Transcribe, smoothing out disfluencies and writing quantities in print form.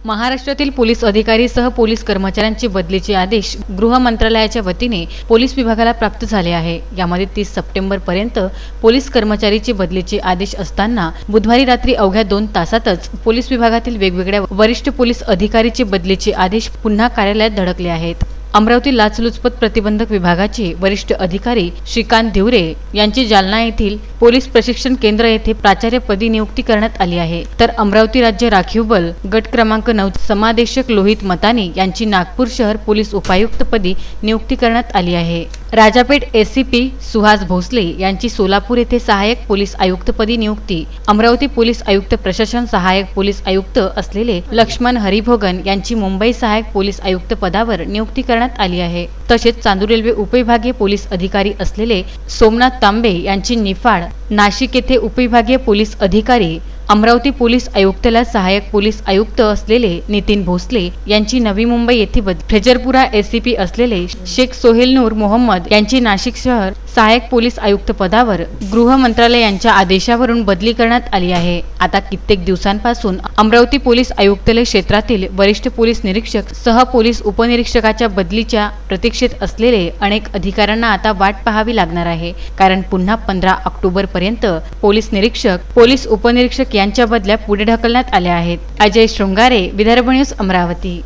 महाराष्ट्रातील police अधिकारीसह police कर्मचाऱ्यांची बदलीचे आदेश गृह मंत्रालयाच्या वतीने पोलीस विभागाला प्राप्त झाले आहे। यामध्ये 30 सप्टेंबर पर्यंत पोलीस कर्मचारीची बदलीचे आदेश असताना बुधवारी रात्री अवघ्या 2 तासातच पोलीस विभागातील वेगवेगळ्या वरिष्ठ पोलीस अधिकारीचे बदलीचे आदेश पुन्हा कार्यालयात धडकले आहेत। अमरावती लाचलुचपत प्रतिबंधक विभागाचे वरिष्ठ अधिकारी श्रीकांत धिवरे यांची जालना येथील पोलीस प्रशिक्षण केंद्र येथे प्राचार्यपदी नियुक्ती करण्यात आली आहे। तर अमरावती राज्य राखीव बल गट क्रमांक 9 समादेशक लोहित मतानी यांची नागपूर शहर पोलीस उपायुक्तपदी नियुक्ती करण्यात आली आहे। राजापेठ एसीपी सुहास भोसले यांची सोलापूर येथे सहाय्यक पोलीस आयुक्तपदी नियुक्ती, अमरावती पोलीस आयुक्त प्रशासन सहाय्यक पोलीस आयुक्त असलेले लक्ष्मण हरिभोगन यांची मुंबई सहाय्यक पोलीस आयुक्त पदावर नियुक्ती करण्यात आली आहे। तसेच चांदूर रेल्वे उपविभागीय पोलीस अधिकारी असलेले सोमनाथ तांबे यांची निफाड, नाशिक येथे उपविभागीय पोलीस अधिकारी, अमरावती पोलीस आयुक्तालयात सहाय्यक पोलीस आयुक्त असलेले नितीन भोसले यांची नवी मुंबई येथे फ्रेजरपुरा एसीपी असलेले शेख सोहेल नूर मोहम्मद यांची नाशिक शहर सहाय्यक पोलीस आयुक्त पदावर गृह मंत्रालय यांच्या आदेशावरून बदली करण्यात आली आहे। आता कित्येक दिवसांपासून अमरावती पोलीस आयुक्तालय क्षेत्रातील वरिष्ठ पोलीस निरीक्षक सह पोलीस उपनिरीक्षकाच्या बदलीच्या प्रतीक्षेत असलेले अनेक अधिकाऱ्यांना आता वाट पाहावी लागणार आहे। कारण पुन्हा 15 ऑक्टोबर पर्यंत पोलीस निरीक्षक, पोलीस उपनिरीक्षक यांच्या बदल्या पुढे ढकलण्यात आल्या आहेत। अजय शृंगारे, विदर्भ न्यूज, अमरावती।